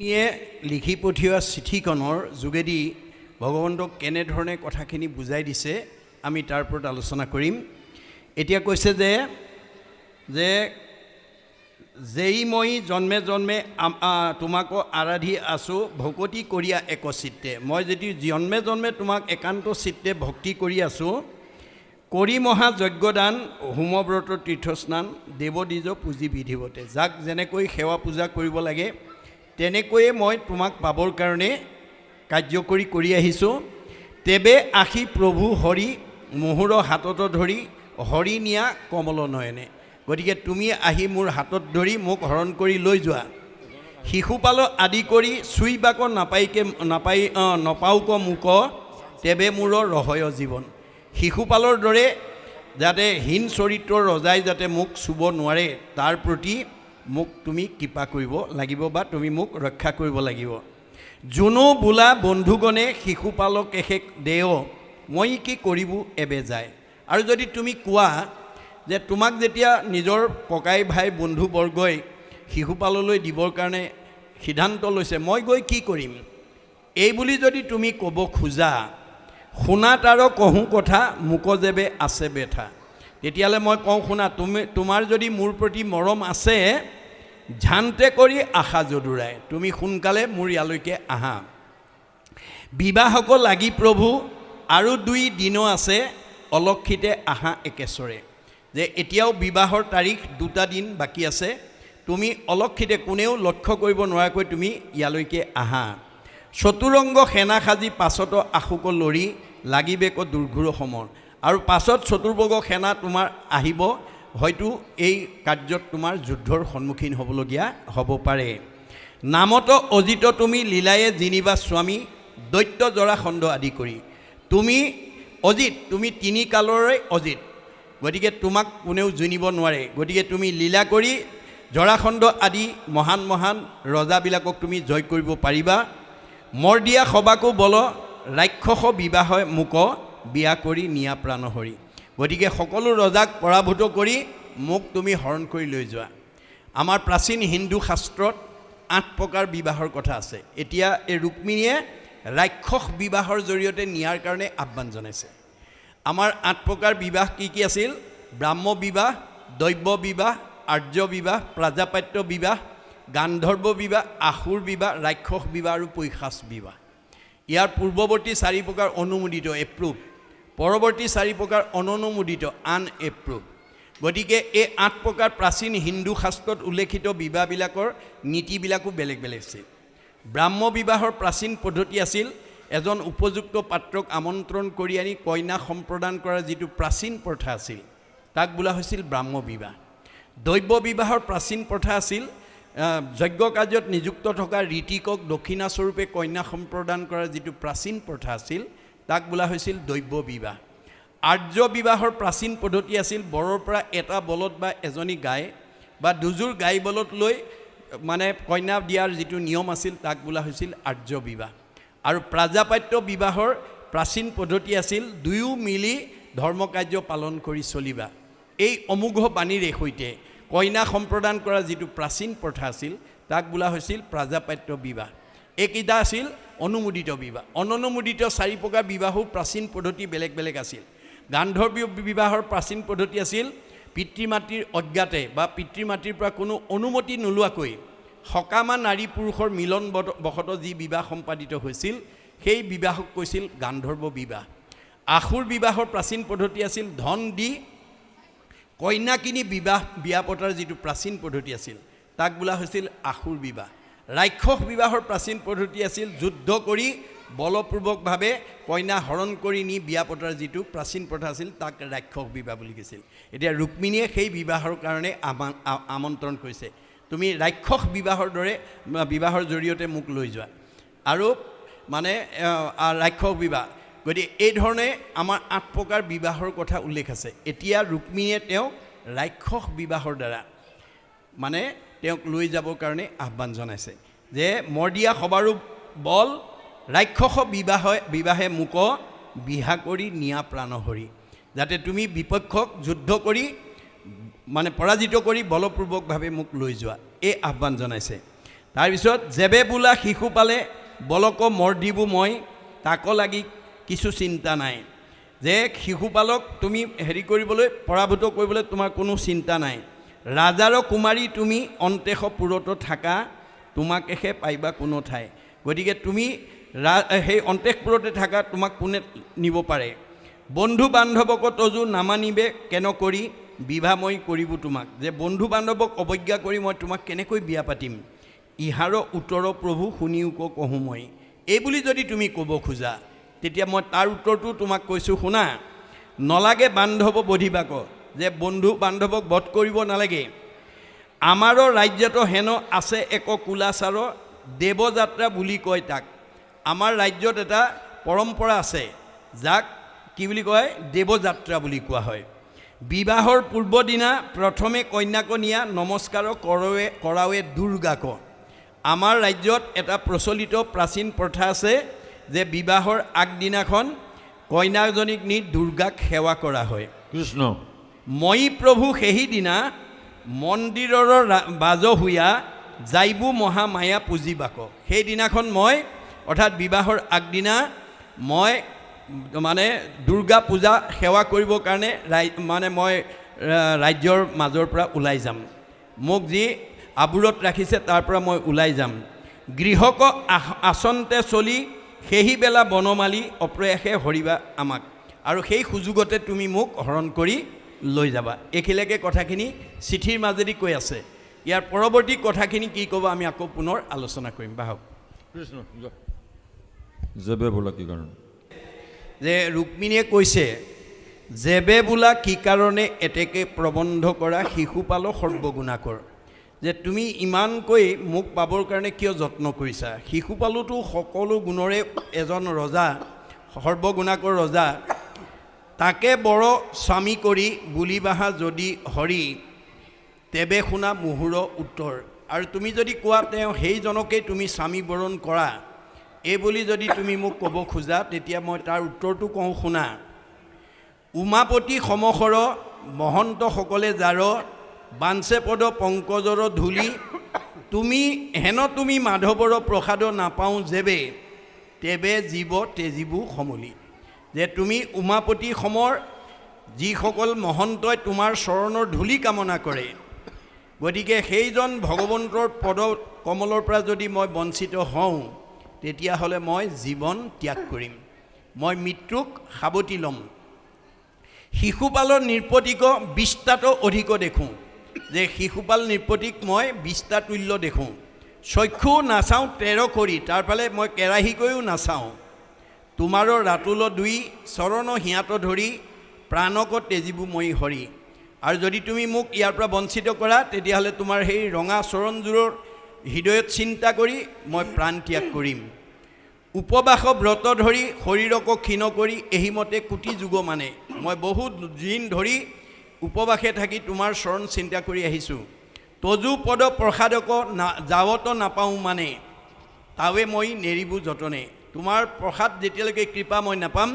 ইয়ে লিখি পঠিওৱা চিঠিখনৰ যোগেদি ভগৱন্তক কেনেধৰণে কথাখিনি বুজাই দিছে আমি তাৰ ওপৰত আলোচনা কৰিম। এতিয়া কৈছে যে যেই মই জন্মে জন্মে তোমাকো আৰাধি আছোঁ ভকতি কৰিয়া একচিত্তে। মই যদি জন্মে জন্মে তোমাক একান্ত চিত্তে ভক্তি কৰি আছোঁ, কৰি মহা যজ্ঞদান হোমব্ৰত তীৰ্থস্নান দেৱদ্বিজ পুঁজি বিধিৱতে। যাক যেনেকৈ সেৱা পূজা কৰিব লাগে তেনেকৈয়ে মই তোমাক পাবৰ কাৰণে কাৰ্যকৰী কৰি আহিছোঁ। তেবে আশী প্ৰভু হৰি মোহৰ হাতত ধৰি হৰি নিয়া কমল নয়নে। গতিকে তুমি আহি মোৰ হাতত ধৰি মোক হৰণ কৰি লৈ যোৱা। শিশুপাল আদি কৰি চুইবাক নপাওক মোক, তেবে মোৰ ৰহয় জীৱন। শিশুপালৰ দৰে যাতে হীন চৰিত্ৰৰ ৰজাই যাতে মোক চুব নোৱাৰে তাৰ প্ৰতি মোক তুমি কৃপা কৰিব লাগিব বা তুমি মোক ৰক্ষা কৰিব লাগিব। যোনো বোলা বন্ধুগণে শিশুপালক এশেক দেও, মই কি কৰিব এবে যায়। আৰু যদি তুমি কোৱা যে তোমাক যেতিয়া নিজৰ ককাই ভাই বন্ধুবৰ্গই শিশুপাললৈ দিবৰ কাৰণে সিদ্ধান্ত লৈছে, মই গৈ কি কৰিম, এই বুলি যদি তুমি ক'ব খোজা, শুনা তাৰ কহোঁ কথা মোক যেবে আছে বেঠা। তেতিয়াহ'লে মই কওঁ শুনা, তোমাৰ যদি মোৰ প্ৰতি মৰম আছে, ঝান্তে কৰি আশা জদুৰাই, তুমি সোনকালে মোৰ ইয়ালৈকে আহা। বিবাহক লাগি প্ৰভু আৰু 2 দিন আছে, অলক্ষিতে আহা একেচৰে। যে এতিয়াও বিবাহৰ তাৰিখ 2টা দিন বাকী আছে, তুমি অলক্ষিতে কোনেও লক্ষ্য কৰিব নোৱাৰাকৈ তুমি ইয়ালৈকে আহা। চতুৰংগ সেনা সাজি পাছত আশুক লৰি লাগিবেক দুৰ্ঘোৰ সমৰ। আৰু পাছত চতুৰ্বৰ্গ সেনা তোমাৰ আহিব, হয়তো এই কাৰ্যত তোমাৰ যুদ্ধৰ সন্মুখীন হ'বলগীয়া হ'ব পাৰে। নামত অজিত তুমি লীলায়ে জিনিবা স্বামী, দৈত্য জৰাখণ্ড আদি কৰি। তুমি অজিত, তুমি 3 কালৰে অজিত, গতিকে তোমাক কোনেও জিনিব নোৱাৰে। গতিকে তুমি লীলা কৰি জৰাখণ্ড আদি মহান মহান ৰজাবিলাকক তুমি জয় কৰিব পাৰিবা। মৰ দিয়া সবাকো বল ৰাক্ষস বিবাহ মোক, বিয়া কৰি নিয়া প্ৰাণহৰি। গতিকে সকলো ৰজাক পৰাভূত কৰি মোক তুমি হৰণ কৰি লৈ যোৱা। আমাৰ প্ৰাচীন হিন্দু শাস্ত্ৰত 8 প্ৰকাৰ বিবাহৰ কথা আছে। এতিয়া এই ৰুক্মিণীয়ে ৰাক্ষস বিবাহৰ জৰিয়তে নিয়াৰ কাৰণে আহ্বান জনাইছে। আমাৰ 8 প্ৰকাৰ বিবাহ কি কি আছিল? ব্ৰাহ্ম বিবাহ, দৈব্য বিবাহ, আৰ্য বিবাহ, প্ৰাজাপাত্য বিবাহ, গান্ধৰ্ব বিবাহ, আসুৰ বিবাহ, ৰাক্ষস বিবাহ আৰু পৈশাচ বিবাহ। ইয়াৰ পূৰ্বৱৰ্তী 4 প্ৰকাৰ অনুমোদিত এপ্ৰুভ, পৰৱৰ্তী 4 প্ৰকাৰ অননুমোদিত আন এপ্ৰুভ। গতিকে এই 8 প্ৰকাৰ প্ৰাচীন হিন্দু শাস্ত্ৰত উল্লেখিত বিবাহবিলাকৰ নীতিবিলাকো বেলেগ বেলেগ আছিল। ব্ৰাহ্ম বিবাহৰ প্ৰাচীন পদ্ধতি আছিল এজন উপযুক্ত পাত্ৰক আমন্ত্ৰণ কৰি আনি কইনা সম্প্ৰদান কৰাৰ যিটো প্ৰাচীন প্ৰথা আছিল তাক বোলা হৈছিল ব্ৰাহ্ম বিবাহ। দৈব্য বিবাহৰ প্ৰাচীন প্ৰথা আছিল যজ্ঞ কাৰ্যত নিযুক্ত থকা ঋতিকক দক্ষিণাস্বৰূপে কন্যা সম্প্ৰদান কৰাৰ যিটো প্ৰাচীন প্ৰথা আছিল তাক বোলা হৈছিল দৈব্য বিবাহ। আৰ্য বিবাহৰ প্ৰাচীন পদ্ধতি আছিল বৰৰ পৰা এটা বলদ বা এজনী গাই বা দুযোৰ গাই বলদ লৈ মানে কন্যা দিয়াৰ যিটো নিয়ম আছিল তাক বোলা হৈছিল আৰ্য বিবাহ। আৰু প্ৰাজাপাত্য বিবাহৰ প্ৰাচীন পদ্ধতি আছিল দুয়ো মিলি ধৰ্ম কাৰ্য পালন কৰি চলিবা। এই অমোঘ বাণীৰে সৈতে কইনা সম্প্ৰদান কৰা যিটো প্ৰাচীন প্ৰথা আছিল তাক বোলা হৈছিল প্ৰাজাপাত্য বিবাহ। এইকেইটা আছিল অনুমোদিত বিবাহ। অননুমোদিত 4 প্ৰকাৰ বিবাহো প্ৰাচীন পদ্ধতি বেলেগ বেলেগ আছিল। গান্ধৰ্ব বিবাহৰ প্ৰাচীন পদ্ধতি আছিল পিতৃ মাতৃৰ অজ্ঞাতে বা পিতৃ মাতৃৰ পৰা কোনো অনুমতি নোলোৱাকৈ সকামা নাৰী পুৰুষৰ মিলন বশত যি বিবাহ সম্পাদিত হৈছিল সেই বিবাহক কৈছিল গান্ধৰ্ব বিবাহ। আসুৰ বিবাহৰ প্ৰাচীন পদ্ধতি আছিল ধন দি কইনা কিনি বিয়া পতাৰ যিটো প্ৰাচীন পদ্ধতি আছিল তাক বোলা হৈছিল আসুৰ বিবাহ। ৰাক্ষস বিবাহৰ প্ৰাচীন পদ্ধতি আছিল যুদ্ধ কৰি বলপূৰ্বকভাৱে কইনা হৰণ কৰি নি বিয়া পতাৰ যিটো প্ৰাচীন প্ৰথা আছিল তাক ৰাক্ষস বিবাহ বুলি কৈছিল। এতিয়া ৰুক্মিণীয়ে সেই বিবাহৰ কাৰণে আমন্ত্ৰণ কৰিছে, তুমি ৰাক্ষস বিবাহৰ দৰে বিবাহৰ জৰিয়তে মোক লৈ যোৱা। আৰু মানে ৰাক্ষস বিবাহ, গতিকে এই ধৰণে আমাৰ 8 প্ৰকাৰ বিবাহৰ কথা উল্লেখ আছে। এতিয়া ৰুক্মিণীয়ে তেওঁক ৰাক্ষস বিবাহৰ দ্বাৰা মানে তেওঁক লৈ যাবৰ কাৰণে আহ্বান জনাইছে যে মৰ দিয়া সবাৰো বল ৰাক্ষস বিবাহে মোক, বিহা কৰি নিয়া প্ৰাণহৰি। যাতে তুমি বিপক্ষক যুদ্ধ কৰি মানে পৰাজিত কৰি বলপূৰ্বকভাৱে মোক লৈ যোৱা, এই আহ্বান জনাইছে। তাৰপিছত যেবে বোলা শিশু পালে বলক মৰ দিবো মই তাক লাগি কিছু চিন্তা নাই। যে শিশুপালক তুমি হেৰি কৰিবলৈ পৰাভূত কৰিবলৈ তোমাৰ কোনো চিন্তা নাই। ৰাজাৰ কুমাৰী তুমি অন্তেশ পুৰত থাকা তোমাকেহে পাইবা কোনো ঠাই। গতিকে তুমি সেই অন্তেশপুৰতে থাকা, তোমাক কোনে নিব পাৰে। বন্ধু বান্ধৱক তজু নামানিবে কেন কৰি বিবাহ মই কৰিব তোমাক। যে বন্ধু বান্ধৱক অৱজ্ঞা কৰি মই তোমাক কেনেকৈ বিয়া পাতিম। ইহাৰ উত্তৰ প্ৰভু শুনিও কহোঁ মই। এই বুলি যদি তুমি ক'ব খোজা তেতিয়া মই তাৰ উত্তৰটো তোমাক কৈছোঁ শুনা। নলাগে বান্ধৱ বধিবাক, যে বন্ধু বান্ধৱক বধ কৰিব নালাগে। আমাৰো ৰাজ্যত হেন আছে এক কুলাচাৰ দেৱযাত্ৰা বুলি কয় তাক। আমাৰ ৰাজ্যত এটা পৰম্পৰা আছে যাক কি বুলি কয়, দেৱযাত্ৰা বুলি কোৱা হয়। বিবাহৰ পূৰ্বদিনা প্ৰথমে কন্যাক নিয়া নমস্কাৰ কৰাৱে দুৰ্গাক। আমাৰ ৰাজ্যত এটা প্ৰচলিত প্ৰাচীন প্ৰথা আছে যে বিবাহৰ আগদিনাখন কইনাজনীক নি দুৰ্গাক সেৱা কৰা হয়। কৃষ্ণ মই প্ৰভু সেইদিনা মন্দিৰৰ বাজহুয়া যাইবো মহামায়া পুজিবাক। সেইদিনাখন মই অৰ্থাৎ বিবাহৰ আগদিনা মই মানে দুৰ্গা পূজা সেৱা কৰিবৰ কাৰণে মই ৰাজ্যৰ মাজৰ পৰা ওলাই যাম। মোক যি আবুৰত ৰাখিছে তাৰ পৰা মই ওলাই যাম। গৃহক আচন্তে চলি সেই বেলা বনমালী অপ্ৰয়াসে হৰিবা আমাক। আৰু সেই সুযোগতে তুমি মোক হৰণ কৰি লৈ যাবা। এইখিনিলৈকে কথাখিনি চিঠিৰ মাজেদি কৈ আছে। ইয়াৰ পৰৱৰ্তী কথাখিনি কি ক'ব আমি আকৌ পুনৰ আলোচনা কৰিম। বাহক কৃষ্ণ যেবে বোলা কি কাৰণে, যে ৰুক্মিণীয়ে কৈছে যেবে বোলা কি কাৰণে এতেকে প্ৰবন্ধ কৰা শিশুপাল সৰ্বগুণাকৰ। যে তুমি ইমানকৈ মোক পাবৰ কাৰণে কিয় যত্ন কৰিছা। শিশুপালোতো সকলো গুণৰে এজন ৰজা, সৰ্বগুণাকৰ ৰজা। তাকে বৰ স্বামী কৰি বুলিবাহা যদি হৰি তেবে শুনা মুহুৰ উত্তৰ। আৰু তুমি যদি কোৱা তেওঁ সেইজনকেই তুমি স্বামী বৰণ কৰা, এই বুলি যদি তুমি মোক ক'ব খোজা তেতিয়া মই তাৰ উত্তৰটো কওঁ শুনা। উমাপতি সমসৰ মহন্তসকলে যাৰ বাঞ্চে পদ পংকজৰ ধূলি তুমি হেন তুমি মাধৱৰ প্ৰসাদ নাপাওঁ যেবে তেবে জীৱ তেজীবো সমলি। যে তুমি উমাপতি সমৰ যিসকল মহন্তই তোমাৰ চৰণৰ ধূলি কামনা কৰে, গতিকে সেইজন ভগৱন্তৰ পদ কমলৰ পৰা যদি মই বঞ্চিত হওঁ তেতিয়াহ'লে মই জীৱন ত্যাগ কৰিম, মই মৃত্যুক সাৱটি ল'ম। শিশুপালৰ নৃপতিক বিস্তাত অধিক দেখোঁ। যে শিশুপাল নৃপতিক মই বিস্তাতুল্য দেখোঁ। চক্ষু নাচাওঁ তেৰ কৰি, তাৰ ফালে মই কেৰাহীকৈও নাচাওঁ। তোমাৰো ৰাতুল দুই চৰণ হিয়াত ধৰি প্ৰাণক তেজিবো মই হৰি। আৰু যদি তুমি মোক ইয়াৰ পৰা বঞ্চিত কৰা তেতিয়াহ'লে তোমাৰ সেই ৰঙা চৰণযোৰৰ হৃদয়ত চিন্তা কৰি মই প্ৰাণ ত্যাগ কৰিম। উপবাস ব্ৰত ধৰি শৰীৰক ক্ষীণ কৰি এহিমতে কোটি যুগ মানে, মই বহুত দিন ধৰি উপবাসে থাকি তোমাৰ চৰণ চিন্তা কৰি আহিছোঁ। তজু পদ প্ৰসাদক যাৱত নাপাওঁ মানে তাৱে মই নেৰিবো যতনে। তোমাৰ প্ৰসাদ যেতিয়ালৈকে কৃপা মই নাপাম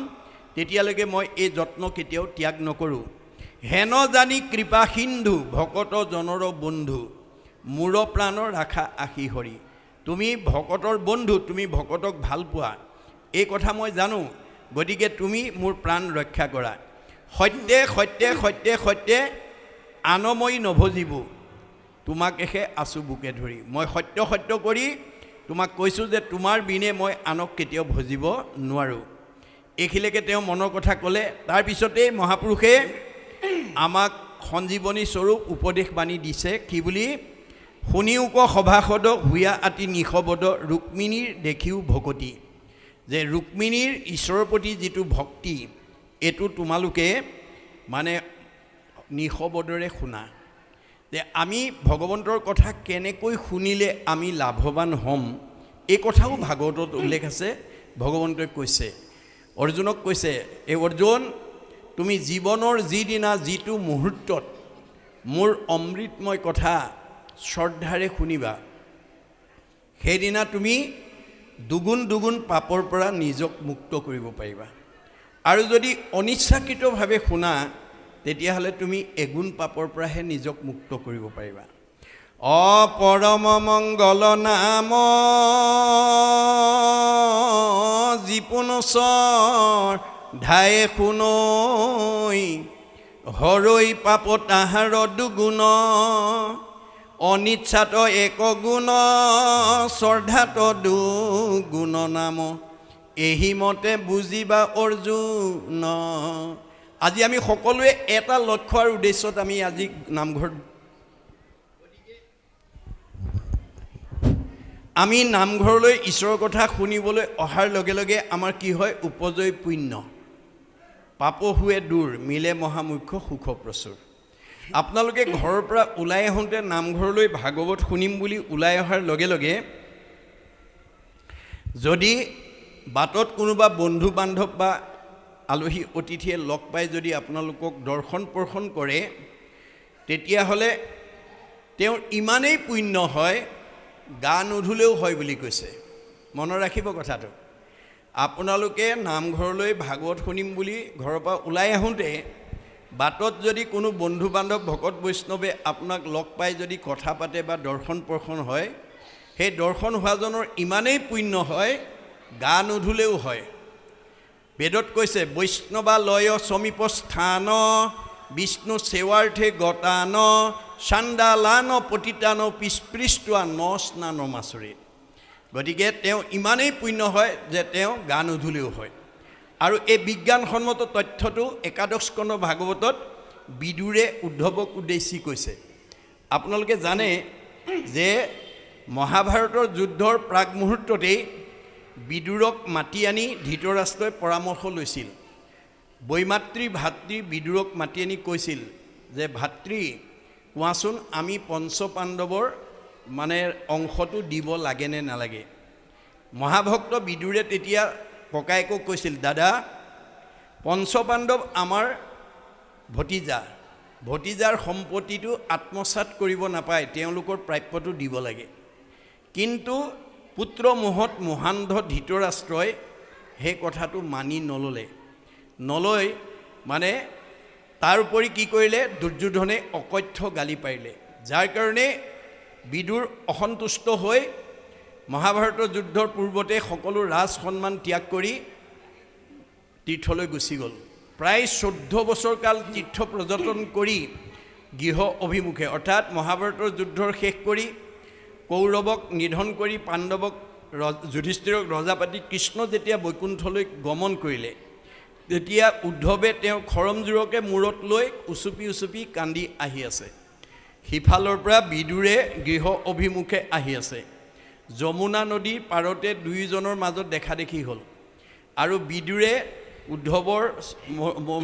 তেতিয়ালৈকে মই এই যত্ন কেতিয়াও ত্যাগ নকৰোঁ। হেন জানি কৃপা সিন্ধু ভকত জনৰ বন্ধু মূৰ প্ৰাণ ৰাখা আশী হৰি। তুমি ভকতৰ বন্ধু, তুমি ভকতক ভাল পোৱা এই কথা মই জানো, গতিকে তুমি মোৰ প্ৰাণ ৰক্ষা কৰা। সত্যে সত্যে সত্যে সত্যে আনময়ী নভজিবো তোমাকেহে আছোঁ বুকে ধৰি। মই সত্য সত্য কৰি তোমাক কৈছোঁ যে তোমাৰ বিনে মই আনক কেতিয়াও ভজিব নোৱাৰোঁ। এইখিনিলৈকে তেওঁ মনৰ কথা ক'লে। তাৰপিছতেই মহাপুৰুষে আমাক সঞ্জীৱনী স্বৰূপ উপদেশ বাণী দিছে। কি বুলি? শুনিওক সভাসদ হুয়া আতি নিশবদ ৰুক্মিণীৰ দেখিও ভকতি। যে ৰুক্মিণীৰ ঈশ্বৰৰ প্ৰতি যিটো ভক্তি এইটো তোমালোকে মানে নিশবদৰে শুনা। যে আমি ভগৱন্তৰ কথা কেনেকৈ শুনিলে আমি লাভৱান হ'ম এই কথাও ভাগৱতত উল্লেখ আছে। ভগৱন্তই কৈছে, অৰ্জুনক কৈছে, এই অৰ্জুন তুমি জীৱনৰ যিদিনা যিটো মুহূৰ্তত মোৰ অমৃতময় কথা শ্ৰদ্ধাৰে শুনিবা সেইদিনা তুমি দুগুণ দুগুণ পাপৰ পৰা নিজক মুক্ত কৰিব পাৰিবা। আৰু যদি অনিচ্ছাকৃতভাৱে শুনা তেতিয়াহ'লে তুমি এগুণ পাপৰ পৰাহে নিজক মুক্ত কৰিব পাৰিবা। অপৰম মংগল নাম জীপুনচৰ ধায়ে শুনৈ হৰৈ পাপ তাহাৰ দুগুণ অনিচ্ছাত এক গুণ শ্ৰদ্ধাত দুগুণ নাম এহি মতে বুজিবা অৰ্জুন। আজি আমি সকলোৱে এটা লক্ষ্য আৰু উদ্দেশ্যত আমি আজি নামঘৰত আমি নামঘৰলৈ ঈশ্বৰৰ কথা শুনিবলৈ অহাৰ লগে লগে আমাৰ কি হয়? উপজয় পুণ্য, পাপ হুৱে দূৰ, মিলে মহামুখ্য সুখ প্ৰচুৰ। আপোনালোকে ঘৰৰ পৰা ওলাই আহোঁতে নামঘৰলৈ ভাগৱত শুনিম বুলি ওলাই অহাৰ লগে লগে যদি বাটত কোনোবা বন্ধু বান্ধৱ বা আলহী অতিথিয়ে লগ পাই যদি আপোনালোকক দৰ্শন প্ৰৰ্শন কৰে, তেতিয়াহ'লে তেওঁৰ ইমানেই পুণ্য হয়, গা নুধুলেও হয় বুলি কৈছে। মনত ৰাখিব কথাটো। আপোনালোকে নামঘৰলৈ ভাগৱত শুনিম বুলি ঘৰৰ পৰা ওলাই আহোঁতে বাটত যদি কোনো বন্ধু বান্ধৱ ভকত বৈষ্ণৱে আপোনাক লগ পাই যদি কথা পাতে বা দৰ্শন প্ৰৰ্শন হয়, সেই দৰ্শন হোৱাজনৰ ইমানেই পুণ্য হয়, গা নুধুলেও হয়। বেদত কৈছে বৈষ্ণৱালয় সমীপ স্থান বিষ্ণু সেৱাৰ্থে গতান চাণ্ডালান পতিতান পিস্পৃষ্টুৱা ন স্নান মাচুৰিত। গতিকে তেওঁ ইমানেই পুণ্য হয় যে তেওঁ গা নুধুলেও হয়। আৰু এই বিজ্ঞানসন্মত তথ্যটো একাদশ স্কন্ধ ভাগৱতত বিদুৰে উদ্ধৱক উদ্দেশ্যি কৈছে। আপোনালোকে জানে যে মহাভাৰতৰ যুদ্ধৰ প্ৰাক মুহূৰ্ততেই বিদুৰক মাতি আনি ধৃতৰাষ্ট্ৰই পৰামৰ্শ লৈছিল। বৈমাতৃ ভাতৃ বিদুৰক মাতি আনি কৈছিল যে ভাতৃ কোৱাচোন, আমি পঞ্চপাণ্ডৱৰ মানে অংশটো দিব লাগে নে নালাগে? মহাভক্ত বিদুৰে তেতিয়া ককায়েকক কৈছিল, দাদা, পঞ্চপাণ্ডৱ আমাৰ ভতিজা, ভতিজাৰ সম্পত্তিটো আত্মসাৎ কৰিব নাপায়, তেওঁলোকৰ প্ৰাপ্যটো দিব লাগে। কিন্তু পুত্ৰ মোহত মোহান্ধ ধৃতৰাষ্ট্ৰই সেই কথাটো মানি নলয় মানে তাৰ উপৰি কি কৰিলে? দুৰ্যোধনে অকথ্য গালি পাৰিলে, যাৰ কাৰণে বিদুৰ অসন্তুষ্ট হৈ মহাভাৰতৰ যুদ্ধৰ পূৰ্বতে সকলো ৰাজ সন্মান ত্যাগ কৰি তীৰ্থলৈ গুচি গ'ল। প্ৰায় 14 বছৰ কাল তীৰ্থ পৰ্যটন কৰি গৃহ অভিমুখে, অৰ্থাৎ মহাভাৰতৰ যুদ্ধৰ শেষ কৰি কৌৰৱক নিধন কৰি পাণ্ডৱক যুধিষ্ঠিৰক ৰজা পাতি কৃষ্ণ যেতিয়া বৈকুণ্ঠলৈ গমন কৰিলে, তেতিয়া উদ্ধৱে তেওঁৰ খৰমজোৰকে মূৰত লৈ উচুপি কান্দি আহি আছে। সিফালৰ পৰা বিদুৰে গৃহ অভিমুখে আহি আছে। যমুনা নদীৰ পাৰতে দুয়োজনৰ মাজত দেখা দেখি হ'ল। আৰু বিদুৰে উদ্ধৱৰ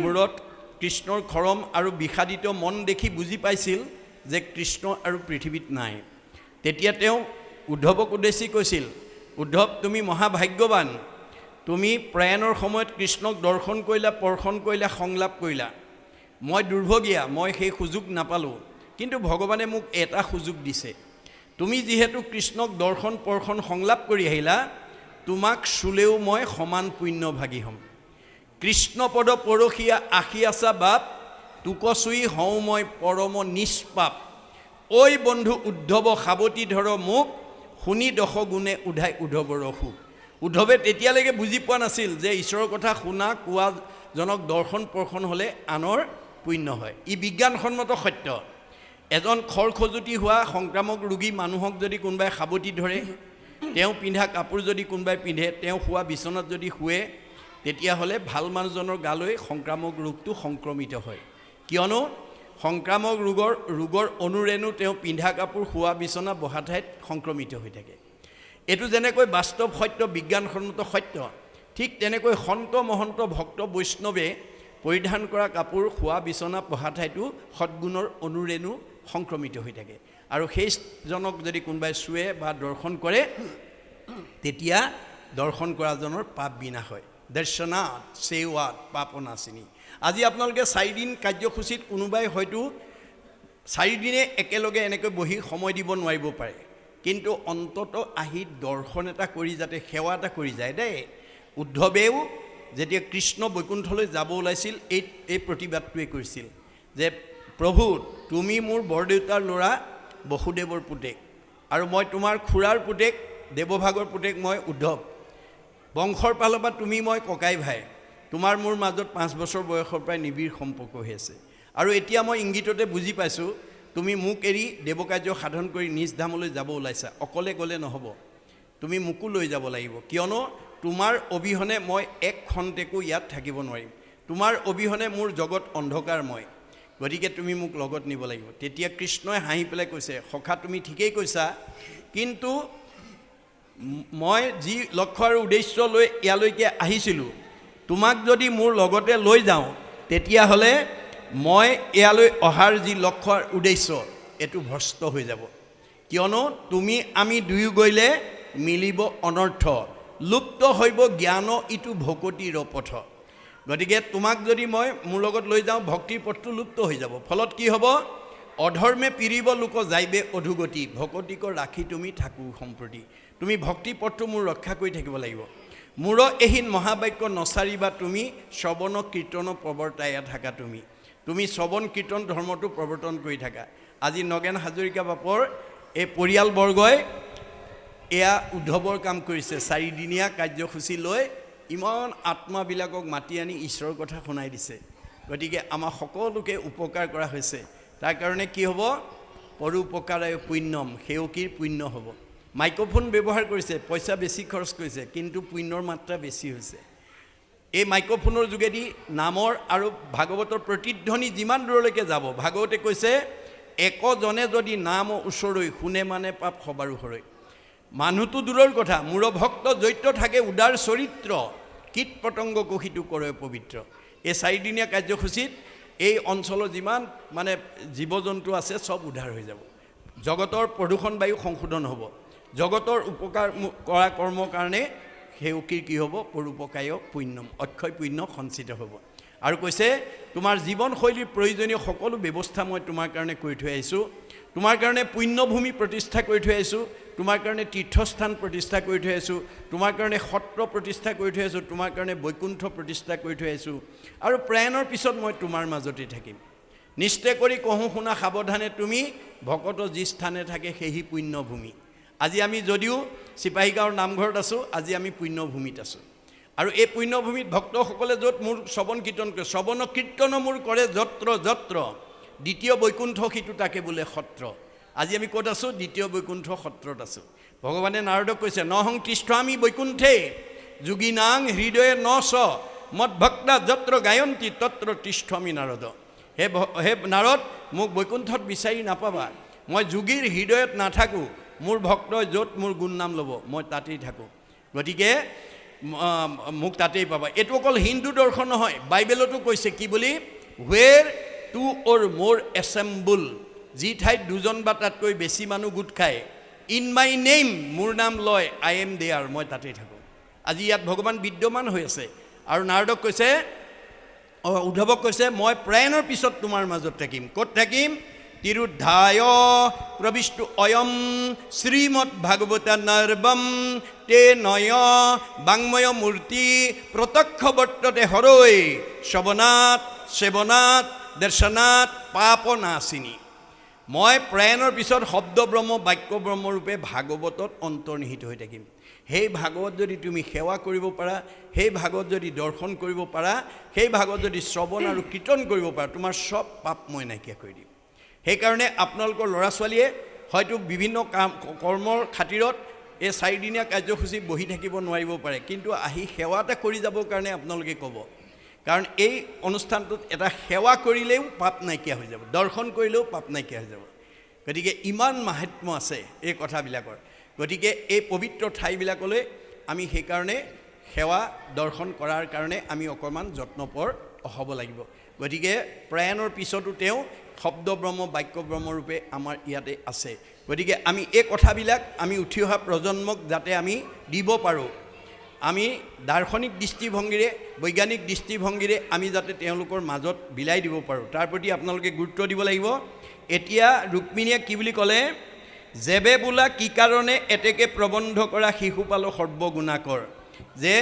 মূৰত কৃষ্ণৰ খৰম আৰু বিষাদিত মন দেখি বুজি পাইছিল যে কৃষ্ণ আৰু পৃথিৱীত নাই। তেতিয়া তেওঁ উদ্ধৱক উদ্দেশ্যি কৈছিল, উদ্ধৱ, তুমি মহাভাগ্যৱান, তুমি প্ৰয়াণৰ সময়ত কৃষ্ণক দৰ্শন কৰিলা, পৰ্শন কৰিলা, সংলাপ কৰিলা। মই দুৰ্ভগীয়া, মই সেই সুযোগ নাপালোঁ। কিন্তু ভগৱানে মোক এটা সুযোগ দিছে। তুমি যিহেতু কৃষ্ণক দৰ্শন পৰ্শন সংলাপ কৰি আহিলা, তোমাক চুলেও মই সমান পুণ্যভাগী হ'ম। কৃষ্ণপদ পৰশীয়া আশী আছা বাপ, তোকচুই হওঁ মই পৰম নিষ্পাপ। ঐ বন্ধু উদ্ধৱ সাৱতি ধৰ মোক, শুনি দশগুণে উধাই উদ্ধৱৰ অসুখ। উদ্ধৱে তেতিয়ালৈকে বুজি পোৱা নাছিল যে ঈশ্বৰৰ কথা শুনা কোৱাজনক দৰ্শন পৰ্শন হ'লে আনৰ পুণ্য হয়। ই বিজ্ঞানসন্মত সত্য। এজন খৰখজুতি হোৱা সংক্ৰামক ৰোগী মানুহক যদি কোনোবাই সাৱটি ধৰে, তেওঁ পিন্ধা কাপোৰ যদি কোনোবাই পিন্ধে, তেওঁ শোৱা বিচনাত যদি শুৱে, তেতিয়াহ'লে ভাল মানুহজনৰ গালৈ সংক্ৰামক ৰোগটো সংক্ৰমিত হয়। কিয়নো সংক্ৰামক ৰোগৰ অনুৰেণু তেওঁ পিন্ধা কাপোৰ, শোৱা বিচনা, বহা ঠাইত সংক্ৰমিত হৈ থাকে। এইটো যেনেকৈ বাস্তৱ সত্য, বিজ্ঞানসন্মত সত্য, ঠিক তেনেকৈ সন্ত মহন্ত ভক্ত বৈষ্ণৱে পৰিধান কৰা কাপোৰ, শোৱা বিচনা, বহা ঠাইতো সদ্গুণৰ অনুৰেণু সংক্ৰমিত হৈ থাকে। আৰু সেইজনক যদি কোনোবাই চুৱে বা দৰ্শন কৰে, তেতিয়া দৰ্শন কৰাজনৰ পাপ বিনাশ হয়। দৰ্শনাত সেৱাত পাপনাশিনী। আজি আপোনালোকে 4 দিন কাৰ্যসূচীত কোনোবাই হয়তো 4 দিনে একেলগে এনেকৈ বহি সময় দিব নোৱাৰিব পাৰে, কিন্তু অন্তত আহি দৰ্শন এটা কৰি যাতে সেৱা এটা কৰি যায় দেই। উদ্ধৱেও যেতিয়া কৃষ্ণ বৈকুণ্ঠলৈ যাব ওলাইছিল, এই প্ৰতিবাদটোৱে কৰিছিল যে প্ৰভু, তুমি মোৰ বৰদেউতাৰ ল'ৰা, বসুদেৱৰ পুতেক আৰু মই তোমাৰ খুৰাৰ পুতেক দেৱভাগৰ পুতেক মই উদ্ধৱ বংশৰ ফালৰ পৰা তুমি মই ককাই ভাই তোমাৰ মোৰ মাজত 5 বছৰ বয়সৰ পৰাই নিবিড় সম্পৰ্ক হৈ আছে আৰু এতিয়া মই ইংগিততে বুজি পাইছোঁ তুমি মোক এৰি দেৱকাৰ্য সাধন কৰি নিজ ধামলৈ যাব ওলাইছা অকলে গ'লে নহ'ব তুমি মোকো লৈ যাব লাগিব কিয়নো তোমাৰ অবিহনে মই এক খন্তেকো ইয়াত থাকিব নোৱাৰিম তোমাৰ অবিহনে মোৰ জগত অন্ধকাৰময় গতিকে তুমি মোক লগত নিব লাগিব তেতিয়া কৃষ্ণই হাঁহি পেলাই কৈছে সখা তুমি ঠিকেই কৈছা কিন্তু মই যি লক্ষ্য আৰু উদ্দেশ্য লৈ ইয়ালৈকে আহিছিলোঁ তোমাক যদি মোৰ লগতে লৈ যাওঁ তেতিয়াহ'লে মই ইয়ালৈ অহাৰ যি লক্ষ্য আৰু উদ্দেশ্য এইটো ভ্ৰষ্ট হৈ যাব কিয়নো তুমি আমি দুয়ো গ'লে মিলিব অনৰ্থ লুপ্ত হৈব জ্ঞান ইটো ভকতিৰ পথ গতিকে তোমাক যদি মই মোৰ লগত লৈ যাওঁ ভক্তিৰ পথটো লুপ্ত হৈ যাব ফলত কি হ'ব অধৰ্মে পিৰিব লোক যাইবে অধুগতি ভকতিক ৰাখি তুমি থাকো সম্প্ৰতি তুমি ভক্তি পথটো মোৰ ৰক্ষা কৰি থাকিব লাগিব মোৰ এহীন মহাবাক্য নচাৰিবা তুমি শ্ৰৱণ কীৰ্তন প্ৰৱৰ্তায়া থাকা তুমি শ্ৰৱণ কীৰ্তন ধৰ্মটো প্ৰৱৰ্তন কৰি থাকা আজি নগেন হাজৰিকা বাপৰ এই পৰিয়ালবৰ্গই এয়া উদ্ধৱৰ কাম কৰিছে 4 দিনীয়া কাৰ্যসূচী লৈ ইমান আত্মাবিলাকক মাতি আনি ঈশ্বৰৰ কথা শুনাই দিছে গতিকে আমাৰ সকলোকে উপকাৰ কৰা হৈছে তাৰ কাৰণে কি হ'ব পৰোপকাৰায় পুণ্যম সেৱকীৰ পুণ্য হ'ব মাইক্ৰফোন ব্যৱহাৰ কৰিছে পইচা বেছি খৰচ কৰিছে কিন্তু পুণ্যৰ মাত্ৰা বেছি হৈছে এই মাইক্ৰফোনৰ যোগেদি নামৰ আৰু ভাগৱতৰ প্ৰতিধ্বনি যিমান দূৰলৈকে যাব ভাগৱতে কৈছে একজনে যদি নাম ওচৰৈ শুনে মানে পাপ সবাৰো হৰৈ মানুহটো দূৰৰ কথা মূৰ ভক্ত জৈত্য থাকে উদাৰ চৰিত্ৰ কীট পতংগ কহিটো কৰে পবিত্ৰ এই 4 দিনীয়া কাৰ্যসূচীত এই অঞ্চলৰ যিমান মানে জীৱ জন্তু আছে সব উদ্ধাৰ হৈ যাব জগতৰ প্ৰদূষণ বায়ু সংশোধন হ'ব জগতৰ উপকাৰ কৰা কৰ্মৰ কাৰণে সেৱকীৰ কি হ'ব পৰোপকায় পুণ্যম অক্ষয় পুণ্য সঞ্চিত হ'ব আৰু কৈছে তোমাৰ জীৱনশৈলীৰ প্ৰয়োজনীয় সকলো ব্যৱস্থা মই তোমাৰ কাৰণে কৰি থৈ আহিছোঁ তোমাৰ কাৰণে পুণ্যভূমি প্ৰতিষ্ঠা কৰি থৈ আহিছোঁ তোমাৰ কাৰণে তীৰ্থস্থান প্ৰতিষ্ঠা কৰি থৈ আহিছোঁ তোমাৰ কাৰণে সত্ৰ প্ৰতিষ্ঠা কৰি থৈ আহিছোঁ তোমাৰ কাৰণে বৈকুণ্ঠ প্ৰতিষ্ঠা কৰি থৈ আহিছোঁ আৰু প্ৰয়াণৰ পিছত মই তোমাৰ মাজতে থাকিম নিশ্চয় কৰি কহোঁ শুনা সাৱধানে তুমি ভকত যি স্থানে থাকে সেই পুণ্যভূমি আজি আমি যদিও চিপাহীগাঁৱৰ নামঘৰত আছোঁ আজি আমি পুণ্যভূমিত আছোঁ আৰু এই পুণ্যভূমিত ভক্তসকলে য'ত মোৰ শ্ৰৱণ কীৰ্তন কৰে শ্ৰৱণ কীৰ্তন মোৰ কৰে যত্ৰ যত্ৰ দ্বিতীয় বৈকুণ্ঠ সিটো তাকে বোলে সত্ৰ আজি আমি ক'ত আছোঁ দ্বিতীয় বৈকুণ্ঠ সত্ৰত আছোঁ ভগৱানে নাৰদক কৈছে নহং তিষ্ঠামি বৈকুণ্ঠে যোগীনাং হৃদয়ে নচ মদ ভক্তা যত্ৰ গায়ন্তী তত্ৰ তিষ্ঠামি নাৰদ হে নাৰদ মোক বৈকুণ্ঠত বিচাৰি নাপাবা মই যোগীৰ হৃদয়ত নাথাকোঁ মোৰ ভক্তই য'ত মোৰ গুণ নাম ল'ব মই তাতেই থাকোঁ গতিকে মোক তাতেই পাবা এইটো অকল হিন্দু দৰ্শন নহয় বাইবেলতো কৈছে কি বুলি হুৱেৰ টু অৰ মোৰ এছেম্বল যি ঠাইত 2জন বা তাতকৈ বেছি মানুহ গোট খায় ইন মাই নেম মোৰ নাম লয় আই এম দেয়াৰ মই তাতেই থাকোঁ আজি ইয়াত ভগৱান বিদ্যমান হৈ আছে আৰু নাৰদক কৈছে উদ্ধৱক কৈছে মই প্ৰয়াণৰ পিছত তোমাৰ মাজত থাকিম ক'ত থাকিম তিৰুদ্ধায় প্ৰবিষ্টু অয়ম শ্ৰীমদ ভাগৱতা নৰ্বম তে নয় বাংময় মূৰ্তি প্ৰত্যক্ষ বৰ্ততে হৰৈ শ্ৰৱণাত সেৱনাত দৰ্শনাত পাপ নাশিনী মই প্ৰয়াণৰ পিছত শব্দ ব্ৰহ্ম বাক্য ব্ৰহ্মৰূপে ভাগৱতত অন্তৰ্নিহিত হৈ থাকিম সেই ভাগৱত যদি তুমি সেৱা কৰিব পাৰা সেই ভাগৱত যদি দৰ্শন কৰিব পাৰা সেই ভাগৱত যদি শ্ৰৱণ আৰু কীৰ্তন কৰিব পাৰা তোমাৰ সব পাপ মই নাইকিয়া কৰি দিম সেইকাৰণে আপোনালোকৰ ল'ৰা ছোৱালীয়ে হয়তো বিভিন্ন কৰ্মৰ খাতিৰত এই 4 দিনীয়া কাৰ্যসূচী বহি থাকিব নোৱাৰিব পাৰে কিন্তু আহি সেৱা এটা কৰি যাবৰ কাৰণে আপোনালোকে ক'ব কাৰণ এই অনুষ্ঠানটোত এটা সেৱা কৰিলেও পাপ নাইকিয়া হৈ যাব দৰ্শন কৰিলেও পাপ নাইকিয়া হৈ যাব গতিকে ইমান মাহাত্ম্য আছে এই কথাবিলাকৰ গতিকে এই পবিত্ৰ ঠাইবিলাকলৈ আমি সেইকাৰণে সেৱা দৰ্শন কৰাৰ কাৰণে আমি অকণমান যত্নপৰ হ'ব লাগিব গতিকে প্ৰয়াণৰ পিছতো তেওঁ শব্দ ব্ৰহ্ম বাক্য ব্ৰহ্মৰূপে আমাৰ ইয়াতে আছে গতিকে আমি এই কথাবিলাক আমি উঠি অহা প্ৰজন্মক যাতে আমি দিব পাৰোঁ আমি দাৰ্শনিক দৃষ্টিভংগীৰে বৈজ্ঞানিক দৃষ্টিভংগীৰে আমি যাতে তেওঁলোকৰ মাজত বিলাই দিব পাৰোঁ তাৰ প্ৰতি আপোনালোকে গুৰুত্ব দিব লাগিব এতিয়া ৰুক্মিণীয়ে কি বুলি ক'লে যেবে বোলা কি কাৰণে এতেকে প্ৰবন্ধ কৰা শিশুপাল সৰ্বগুণাকৰ যে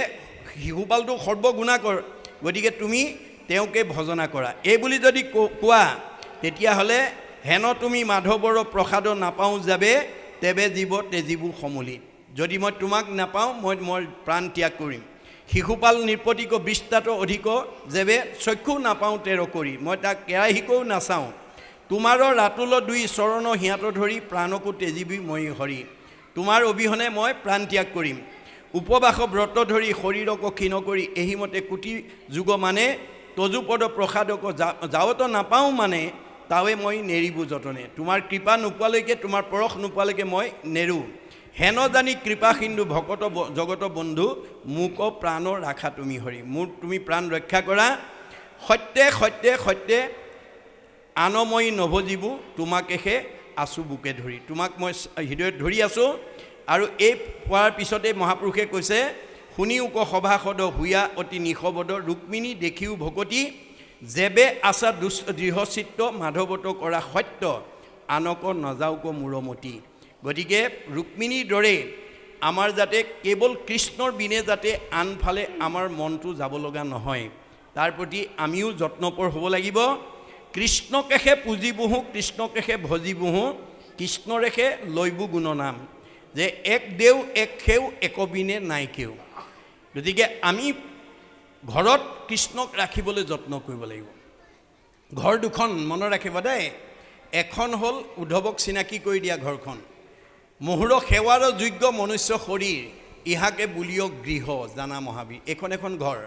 শিশুপালটো সৰ্বগুণাকৰ গতিকে তুমি তেওঁকে ভজনা কৰা এই বুলি যদি কোৱা তেতিয়াহ'লে হেন তুমি মাধৱৰ প্ৰসাদ নাপাওঁ যাবে তেবে জীৱ তেজীবো সমুলি যদি মই তোমাক নাপাওঁ মই প্ৰাণ ত্যাগ কৰিম শিশুপাল নৃপতিক বিস্তাত অধিক যেবে চক্ষু নাপাওঁ তেৰ কৰি মই তাক কেৰাহীকো নাচাওঁ তোমাৰ ৰাতুল দুই চৰণ হিয়াত ধৰি প্ৰাণকো তেজীবি মই হৰি তোমাৰ অবিহনে মই প্ৰাণ ত্যাগ কৰিম উপবাস ব্ৰত ধৰি শৰীৰক ক্ষীণ কৰি এহিমতে কোটি যুগ মানে তজুপদ প্ৰসাদক যাৱত নাপাওঁ মানে তাৱে মই নেৰিবো যতনে তোমাৰ কৃপা নোপোৱালৈকে তোমাৰ পৰশ নোপোৱালৈকে মই নেৰো হেন জানি কৃপা সিন্ধু ভকত জগত বন্ধু মোক প্ৰাণ ৰাখা তুমি হৰি মোৰ তুমি প্ৰাণ ৰক্ষা কৰা সত্যে সত্যে সত্যে আনময়ী নভজীবো তোমাকেহে আছোঁ বুকে ধৰি তোমাক মই হৃদয়ত ধৰি আছোঁ আৰু এই পোৱাৰ পিছতে মহাপুৰুষে কৈছে শুনি উক সভাসদ হুয়া অতি নিশবদ ৰুক্মিণী দেখিও ভকতি যেবে আছা দৃঢ়চিত্ত মাধৱত কৰা সত্য আনক নযাওক মূৰমতি গতিকে ৰুক্মিণীৰ দৰে আমাৰ যাতে কেৱল কৃষ্ণৰ বিনে যাতে আনফালে আমাৰ মনটো যাব লগা নহয় তাৰ প্ৰতি আমিও যত্নপৰ হ'ব লাগিব কৃষ্ণকেহে পুজিবোহো কৃষ্ণকেহে ভজিবোহো কৃষ্ণৰেহে লৈবো গুণনাম যে এক দেও এক সেও একবিনে নাই কেও গতিকে আমি ঘৰত কৃষ্ণক ৰাখিবলৈ যত্ন কৰিব লাগিব ঘৰ দুখন মনত ৰাখিবা দেই এখন হ'ল উদ্ধৱক চিনাকি কৰি দিয়া ঘৰখন মহুৰ সেৱাৰ যোগ্য মনুষ্য শৰীৰ ইহাকে বুলিয় গৃহ জানা মহাবীৰ এখন এখন ঘৰ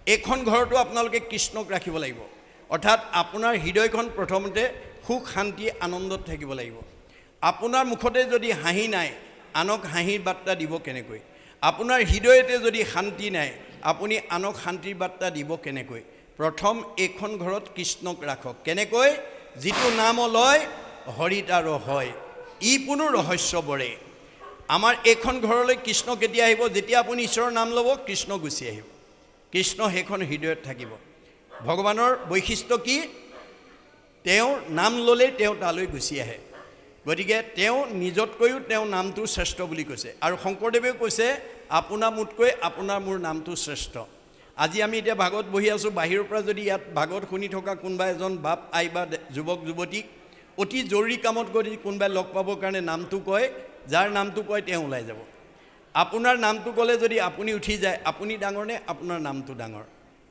এইখন ঘৰতো আপোনালোকে কৃষ্ণক ৰাখিব লাগিব অৰ্থাৎ আপোনাৰ হৃদয়খন প্ৰথমতে সুখ শান্তি আনন্দত থাকিব লাগিব আপোনাৰ মুখতে যদি হাঁহি নাই আনক হাঁহিৰ বাৰ্তা দিব কেনেকৈ আপোনাৰ হৃদয়তে যদি শান্তি নাই আপুনি আনক শান্তিৰ বাৰ্তা দিব কেনেকৈ প্ৰথম এইখন ঘৰত কৃষ্ণক ৰাখক কেনেকৈ যিটো নাম লয় হৰি তাৰ হয় ই কোনো ৰহস্য বৰে আমাৰ এইখন ঘৰলৈ কৃষ্ণ কেতিয়া আহিব যেতিয়া আপুনি ঈশ্বৰৰ নাম ল'ব কৃষ্ণ গুচি আহিব কৃষ্ণ সেইখন হৃদয়ত থাকিব ভগৱানৰ বৈশিষ্ট্য কি তেওঁৰ নাম ল'লে তেওঁ তালৈ গুচি আহে গতিকে তেওঁ নিজতকৈও তেওঁ নামটো শ্ৰেষ্ঠ বুলি কৈছে আৰু শংকৰদেৱেও কৈছে আপোনাৰ মোতকৈ আপোনাৰ মোৰ নামটো শ্ৰেষ্ঠ আজি আমি এতিয়া ভাগৱত বহি আছোঁ বাহিৰৰ পৰা যদি ইয়াত ভাগৱত শুনি থকা কোনোবা এজন বাপ আই বা যুৱক যুৱতীক অতি জৰুৰী কামত গৈ কোনোবাই লগ পাবৰ কাৰণে নামটো কয় যাৰ নামটো কয় তেওঁ ওলাই যাব আপোনাৰ নামটো ক'লে যদি আপুনি উঠি যায় আপুনি ডাঙৰ নে আপোনাৰ নামটো ডাঙৰ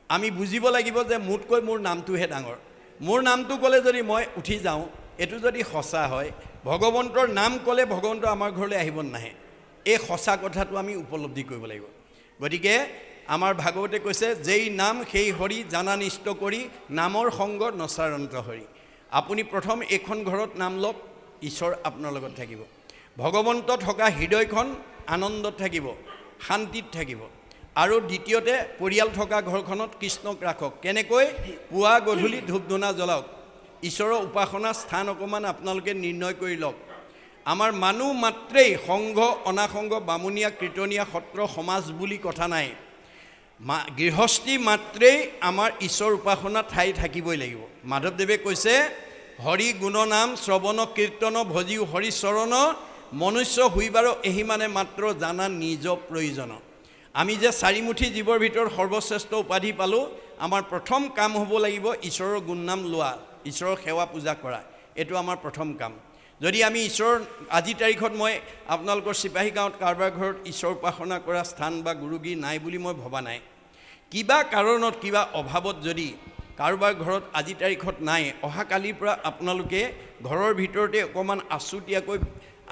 আমি বুজিব লাগিব যে মোতকৈ মোৰ নামটোহে ডাঙৰ মোৰ নামটো ক'লে যদি মই উঠি যাওঁ এইটো যদি সঁচা হয় ভগৱন্তৰ নাম ক'লে ভগৱন্ত আমাৰ ঘৰলৈ আহিব নাহে এই সঁচা কথাটো আমি উপলব্ধি কৰিব লাগিব গতিকে আমাৰ ভাগৱতে কৈছে যেই নাম সেই হৰি জানা নিষ্ট কৰি নামৰ সংগ নচাৰন্ত হৰি আপুনি প্ৰথম এইখন ঘৰত নাম লওক ঈশ্বৰ আপোনাৰ লগত থাকিব ভগৱন্ত থকা হৃদয়খন আনন্দত থাকিব শান্তিত থাকিব আৰু দ্বিতীয়তে পৰিয়াল থকা ঘৰখনত কৃষ্ণক ৰাখক কেনেকৈ পুৱা গধূলি ধূপ ধূনা জ্বলাওক ঈশ্বৰৰ উপাসনা স্থান অকণমান আপোনালোকে নিৰ্ণয় কৰি লওক আমাৰ মানুহ মাত্ৰেই সংঘ অনাসংঘ বামুণীয়া কীৰ্তনীয়া সত্ৰ সমাজ বুলি কথা নাই গৃহস্থী মাত্ৰেই আমাৰ ঈশ্বৰ উপাসনা ঠাই থাকিবই লাগিব মাধৱদেৱে কৈছে হৰি গুণনাম শ্ৰৱণ কীৰ্তন ভজিও হৰি চৰণ মনুষ্য হুইবাৰ এহি মানে মাত্ৰ জানা নিজ প্ৰয়োজন আমি যে চাৰিমুঠি জীৱৰ ভিতৰত সৰ্বশ্ৰেষ্ঠ উপাধি পালোঁ আমাৰ প্ৰথম কাম হ'ব লাগিব ঈশ্বৰৰ গুণনাম লোৱা ঈশ্বৰৰ সেৱা পূজা কৰা এইটো আমাৰ প্ৰথম কাম যদি আমি ঈশ্বৰৰ আজি তাৰিখত মই আপোনালোকৰ চিপাহী গাঁৱত কাৰোবাৰ ঘৰত ঈশ্বৰ উপাসনা কৰা স্থান বা গুৰুগীৰ নাই বুলি মই ভবা নাই কিবা কাৰণত কিবা অভাৱত যদি কাৰোবাৰ ঘৰত আজি তাৰিখত নাই অহাকালিৰ পৰা আপোনালোকে ঘৰৰ ভিতৰতে অকণমান আছুতীয়াকৈ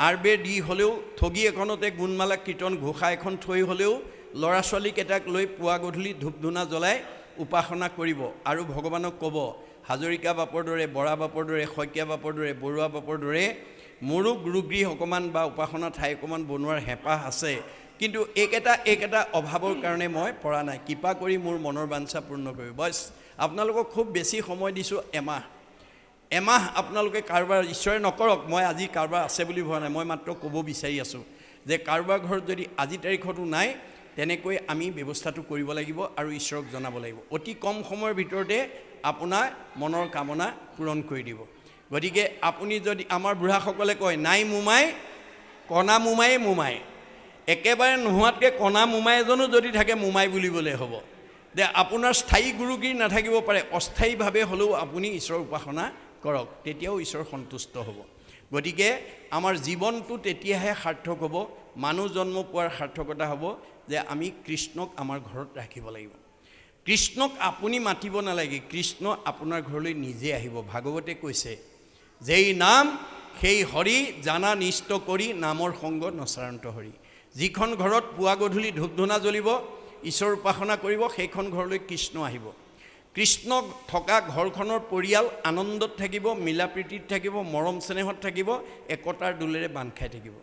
আৰবেৰ দি হ'লেও ঠগী এখনতে গুণমালা কীৰ্তন ঘোষা এখন থৈ হ'লেও ল'ৰা ছোৱালীকেইটাক লৈ পুৱা গধূলি ধূপ ধূনা জ্বলাই উপাসনা কৰিব আৰু ভগৱানক ক'ব হাজৰিকা বাপৰ দৰে বৰা বাপৰ দৰে শইকীয়া বাপৰ দৰে বৰুৱা বাপৰ দৰে মোৰো গুৰুগৃহ অকণমান বা উপাসনা ঠাই অকণমান বনোৱাৰ হেঁপাহ আছে কিন্তু এইকেইটা অভাৱৰ কাৰণে মই পৰা নাই কৃপা কৰি মোৰ মনৰ বাঞ্ছা পূৰ্ণ কৰিব বছ আপোনালোকক খুব বেছি সময় দিছোঁ এমাহ আপোনালোকে কাৰোবাৰ ঈশ্বৰে নকৰক মই আজি কাৰোবাৰ আছে বুলি ভবা নাই মই মাত্ৰ ক'ব বিচাৰি আছোঁ যে কাৰোবাৰ ঘৰত যদি আজি তাৰিখতো নাই তেনেকৈ আমি ব্যৱস্থাটো কৰিব লাগিব আৰু ঈশ্বৰক জনাব লাগিব অতি কম সময়ৰ ভিতৰতে আপোনাৰ মনৰ কামনা পূৰণ কৰি দিব গতিকে আপুনি যদি আমাৰ বুঢ়াসকলে কয় নাই মোমাই কণা মোমাই একেবাৰে নোহোৱাতকৈ কণা মোমাই এজনো যদি থাকে মোমাই বুলিবলৈ হ'ব যে আপোনাৰ স্থায়ী গুৰুগীৰ নাথাকিব পাৰে অস্থায়ীভাৱে হ'লেও আপুনি ঈশ্বৰৰ উপাসনা কৰক, তেতিয়াও ঈশ্বৰ সন্তুষ্ট হ'ব। গতিকে আমাৰ জীৱনটো তেতিয়াহে সাৰ্থক হ'ব, মানুহ জন্ম পোৱাৰ সাৰ্থকতা হ'ব যে আমি কৃষ্ণক আমাৰ ঘৰত ৰাখিব লাগিব। কৃষ্ণক আপুনি মাতিব নালাগে, কৃষ্ণ আপোনাৰ ঘৰলৈ নিজে আহিব। ভাগৱতে কৈছে, যেই নাম সেই হৰি জানা নিষ্ট কৰি নামৰ সংগ নচাৰান্ত হৰি। যিখন ঘৰত পুৱা গধূলি ধূপ ধূনা জ্বলিব, ঈশ্বৰ উপাসনা কৰিব, সেইখন ঘৰলৈ কৃষ্ণ আহিব। কৃষ্ণ থকা ঘৰখনৰ পৰিয়াল আনন্দত থাকিব, মিলা প্ৰীতিত থাকিব, মৰম চেনেহত থাকিব, একতাৰ দোলেৰে বান্ধ খাই থাকিব।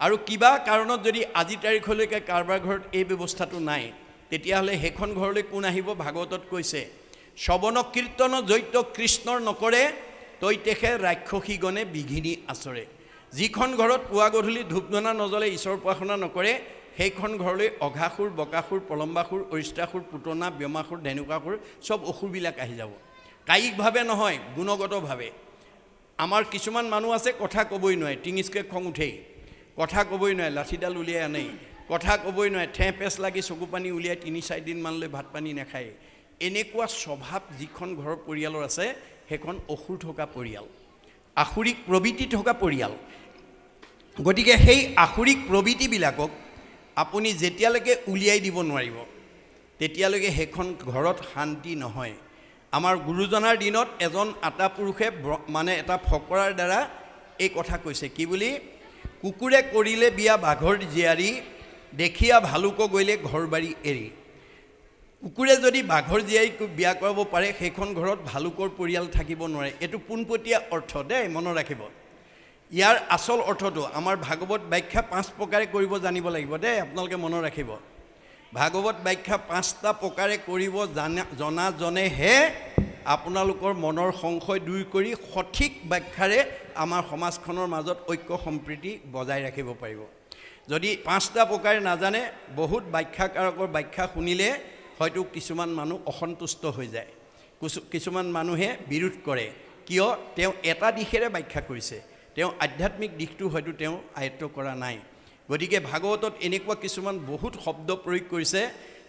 আৰু কিবা কাৰণত যদি আজি তাৰিখলৈকে কাৰোবাৰ ঘৰত এই ব্যৱস্থাটো নাই, তেতিয়াহ'লে সেইখন ঘৰলৈ কোন আহিব? ভাগৱতত কৈছে, শ্ৰৱণ কীৰ্তন জৈত কৃষ্ণৰ নকৰে, তৈতেষে ৰাক্ষসীগণে বিঘিনি আচৰে। যিখন ঘৰত পুৱা গধূলি ধূপ ধূনা নজ্বলে, ঈশ্বৰ উপাসনা নকৰে, সেইখন ঘৰলৈ অঘাসুৰ, বকাসুৰ, প্ৰলম্বাসুৰ, অৰিষ্টাসুৰ, পুতনা, ব্যমাসুৰ, ধেনুকাসুৰ চব অসুৰবিলাক আহি যাব। কায়িকভাৱে নহয়, গুণগতভাৱে। আমাৰ কিছুমান মানুহ আছে কথা ক'বই নোৱাৰে, টিঙিচকৈ খং উঠেই, কথা ক'বই নোৱাৰে, লাঠিডাল উলিয়াই আনেই, কথা ক'বই নোৱাৰে, ঠেহ পেচ লাগি চকু পানী উলিয়াই ৩-৪ দিনমানলৈ ভাত পানী নাখায়। এনেকুৱা স্বভাৱ যিখন ঘৰৰ পৰিয়ালৰ আছে, সেইখন অসুৰ থকা পৰিয়াল, আসুৰিক প্ৰবৃত্তি থকা পৰিয়াল। গতিকে সেই আসুৰিক প্ৰবৃত্তিবিলাকক আপুনি যেতিয়ালৈকে উলিয়াই দিব নোৱাৰিব, তেতিয়ালৈকে সেইখন ঘৰত শান্তি নহয়। আমাৰ গুৰুজনাৰ দিনত এজন আতা পুৰুষে মানে এটা ফকৰাৰ দ্বাৰা এই কথা কৈছে, কি বুলি? কুকুৰে কৰিলে বিয়া বাঘৰ জীয়াৰী, দেখিয়া ভালুক গ'লে ঘৰ বাৰী এৰি। কুকুৰে যদি বাঘৰ জীয়াৰীক বিয়া কৰাব পাৰে, সেইখন ঘৰত ভালুকৰ পৰিয়াল থাকিব নোৱাৰে। এইটো পোনপটীয়া অৰ্থ দেই, মনত ৰাখিব। ইয়াৰ আচল অৰ্থটো আমাৰ ভাগৱত ব্যাখ্যা 5 প্ৰকাৰে কৰিব জানিব লাগিব দেই, আপোনালোকে মনত ৰাখিব। ভাগৱত ব্যাখ্যা 5টা প্ৰকাৰে কৰিব জনাজনেহে আপোনালোকৰ মনৰ সংশয় দূৰ কৰি সঠিক ব্যাখ্যাৰে আমাৰ সমাজখনৰ মাজত ঐক্য সম্প্ৰীতি বজাই ৰাখিব পাৰিব। যদি 5টা প্ৰকাৰে নাজানে, বহুত ব্যাখ্যাকাৰকৰ ব্যাখ্যা শুনিলে হয়তো কিছুমান মানুহ অসন্তুষ্ট হৈ যায়, কিছুমান মানুহে বিৰোধ কৰে। কিয়? তেওঁ এটা দিশেৰে ব্যাখ্যা কৰিছে, তেওঁ আধ্যাত্মিক দিশটো হয়তো তেওঁ আয়ত্ব কৰা নাই। গতিকে ভাগৱতত এনেকুৱা কিছুমান বহুত শব্দ প্ৰয়োগ কৰিছে,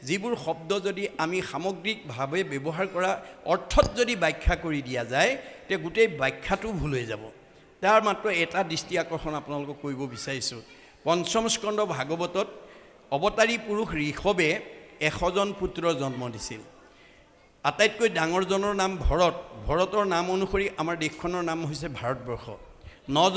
যিবোৰ শব্দ যদি আমি সামগ্ৰিকভাৱে ব্যৱহাৰ কৰা অৰ্থত যদি ব্যাখ্যা কৰি দিয়া যায়, তে গোটেই ব্যাখ্যাটো ভুল হৈ যাব। তাৰ মাত্ৰ এটা দৃষ্টি আকৰ্ষণ আপোনালোকক কৰিব বিচাৰিছোঁ। 5ম স্কন্ধ ভাগৱতত অৱতাৰী পুৰুষ ঋষভে 100জন পুত্ৰ জন্ম দিছিল। আটাইতকৈ ডাঙৰজনৰ নাম ভৰত। ভৰতৰ নাম অনুসৰি আমাৰ দেশখনৰ নাম হৈছে ভাৰতবৰ্ষ। 9জন